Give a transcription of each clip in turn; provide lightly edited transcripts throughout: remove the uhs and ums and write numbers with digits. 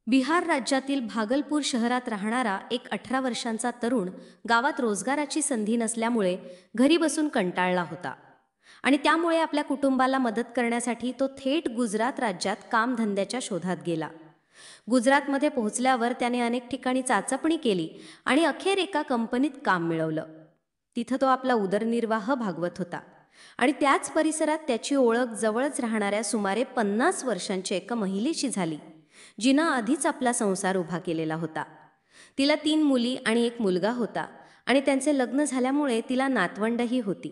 बिहार राज्यातील भागलपूर शहरात राहणारा एक 18 वर्षांचा तरुण गावात रोजगाराची संधी नसल्यामुळे घरी बसून कंटाळला होता आणि त्यामुळे आपल्या कुटुंबाला मदत करण्यासाठी तो थेट गुजरात राज्यात कामधंद्याच्या शोधात गेला। गुजरातमध्ये पोहोचल्यावर त्याने अनेक ठिकाणी चाचपणी केली आणि अखेर एका कंपनीत काम मिळवलं। तिथं तो आपला उदरनिर्वाह भागवत होता आणि त्याच परिसरात त्याची ओळख जवळच राहणाऱ्या सुमारे 50 वर्षांच्या एका महिलेशी झाली, जिनं आधीच आपला संसार उभा केलेला होता। तिला 3 मुली आणि एक मुलगा होता आणि त्यांचे लग्न झाल्यामुळे तिला नातवंडही होती।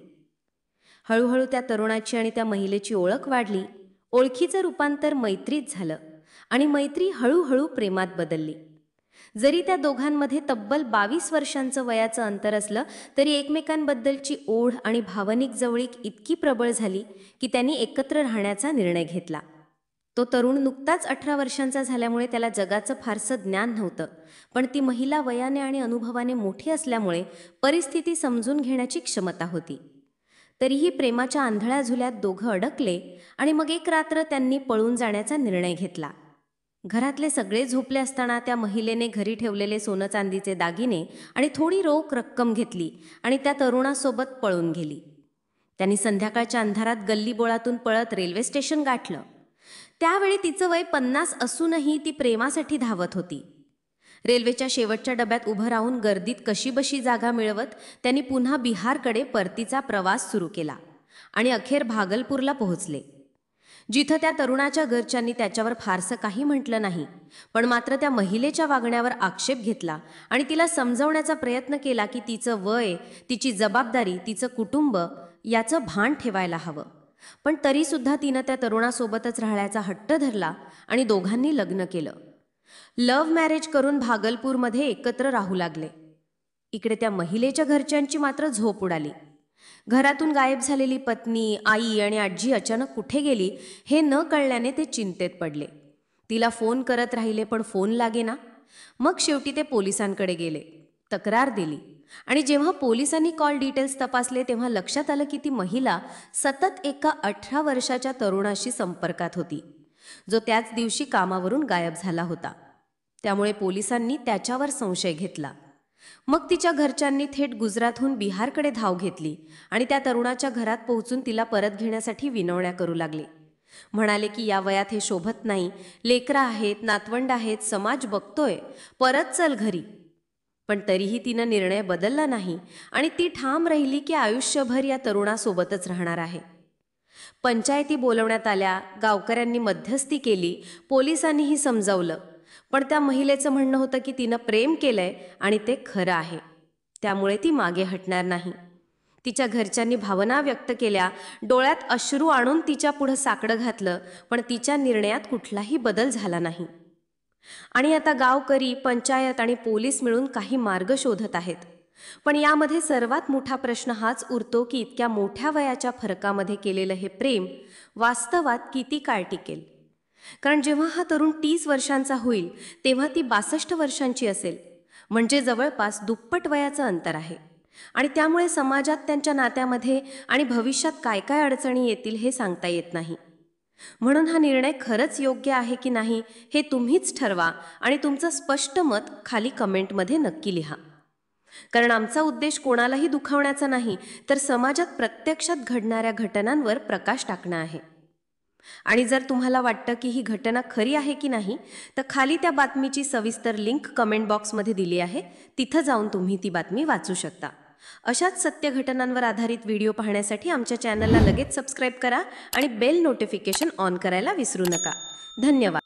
हळूहळू त्या तरुणाची आणि त्या महिलेची ओळख वाढली, ओळखीचं रूपांतर मैत्रीत झालं आणि मैत्री हळूहळू प्रेमात बदलली। जरी त्या दोघांमध्ये तब्बल 22 वर्षांचं वयाचं अंतर असलं तरी एकमेकांबद्दलची ओढ आणि भावनिक जवळीक इतकी प्रबळ झाली की त्यांनी एकत्र राहण्याचा निर्णय घेतला। तो तरुण नुकताच 18 वर्षांचा झाल्यामुळे त्याला जगाचं फारसं ज्ञान नव्हतं, पण ती महिला वयाने आणि अनुभवाने मोठी असल्यामुळे परिस्थिती समजून घेण्याची क्षमता होती। तरीही प्रेमाच्या आंधळ्या झुल्यात दोघं अडकले आणि मग एक रात्र त्यांनी पळून जाण्याचा निर्णय घेतला। घरातले सगळे झोपले असताना त्या महिलेने घरी ठेवलेले सोनं चांदीचे दागिने आणि थोडी रोख रक्कम घेतली आणि त्या तरुणासोबत पळून गेली। त्यांनी संध्याकाळच्या अंधारात गल्लीबोळातून पळत रेल्वे स्टेशन गाठलं। त्यावेळी तिचं वय 50 असूनही ती प्रेमासाठी धावत होती। रेल्वेच्या शेवटच्या डब्यात उभं राहून गर्दीत कशीबशी जागा मिळवत त्यांनी पुन्हा बिहारकडे परतीचा प्रवास सुरू केला आणि अखेर भागलपूरला पोहोचले, जिथं त्या तरुणाच्या घरच्यांनी त्याच्यावर फारसं काही म्हटलं नाही, पण मात्र त्या महिलेच्या वागण्यावर आक्षेप घेतला आणि तिला समजवण्याचा प्रयत्न केला की तिचं वय, तिची जबाबदारी, तिचं कुटुंब याचं भान ठेवायला हवं। पण तरीसुद्धा तिनं त्या तरुणासोबतच राहण्याचा हट्ट धरला आणि दोघांनी लग्न केलं। लव्ह मॅरेज करून भागलपूरमध्ये एकत्र राहू लागले। इकडे त्या महिलेच्या घरच्यांची मात्र झोप उडाली। घरातून गायब झालेली पत्नी, आई आणि आजी अचानक कुठे गेली हे न कळल्याने ते चिंतेत पडले। तिला फोन करत राहिले पण फोन लागेना। मग शेवटी ते पोलिसांकडे गेले, तक्रार दिली आणि जेव्हा पोलिसांनी कॉल डिटेल्स तपासले तेव्हा लक्षात आलं की ती महिला सतत एका 18 वर्षाच्या तरुणाशी संपर्कात होती, जो त्याच दिवशी कामावरून गायब झाला होता। त्यामुळे पोलिसांनी त्याच्यावर संशय घेतला। मग तिच्या घरच्यांनी थेट गुजरातहून बिहारकडे धाव घेतली आणि त्या तरुणाच्या घरात पोहोचून तिला परत घेण्यासाठी विनवण्या करू लागले। म्हणाले की या वयात हे शोभत नाही, लेकरं आहेत, नातवंड आहेत, समाज बघतोय, परत चल घरी। पण तरीही तिनं निर्णय बदलला नाही आणि ती ठाम राहिली की आयुष्यभर या तरुणासोबतच राहणार आहे। पंचायती बोलवण्यात आल्या, गावकऱ्यांनी मध्यस्थी केली, पोलिसांनीही समजावलं, पण त्या महिलेचं म्हणणं होतं की तिनं प्रेम केलंय आणि ते खरं आहे, त्यामुळे ती मागे हटणार नाही। तिच्या घरच्यांनी भावना व्यक्त केल्या, डोळ्यात अश्रू आणून तिच्या पुढे साकडं घातलं, पण तिच्या निर्णयात कुठलाही बदल झाला नाही। आणि आता गावकरी, पंचायत आणि पोलीस मिळून काही मार्ग शोधत आहेत, पण यामध्ये सर्वात मोठा प्रश्न हाच उरतो की इतक्या मोठ्या वयाच्या फरकामध्ये केलेलं हे प्रेम वास्तवात किती काळ टिकेल। कारण जेव्हा हा तरुण 30 वर्षांचा होईल तेव्हा ती 62 वर्षांची असेल, म्हणजे जवळपास दुप्पट वयाचं अंतर आहे आणि त्यामुळे समाजात, त्यांच्या नात्यामध्ये आणि भविष्यात काय काय अडचणी येतील हे सांगता येत नाही। म्हणून हा निर्णय खरंच योग्य आहे की नाही हे तुम्हीच ठरवा आणि तुमचं स्पष्ट मत खाली कमेंटमध्ये नक्की लिहा। कारण आमचा उद्देश कोणालाही दुखावण्याचा नाही, तर समाजात प्रत्यक्षात घडणाऱ्या घटनांवर प्रकाश टाकणं आहे। आणि जर तुम्हाला वाटतं की ही घटना खरी आहे की नाही, तर खाली त्या बातमीची सविस्तर लिंक कमेंट बॉक्समध्ये दिली आहे, तिथं जाऊन तुम्ही ती बातमी वाचू शकता। अशाच सत्य घटनांवर आधारित व्हिडिओ पाहण्यासाठी आमच्या चॅनलला लगेच सबस्क्राईब करा आणि बेल नोटिफिकेशन ऑन करायला विसरू नका। धन्यवाद।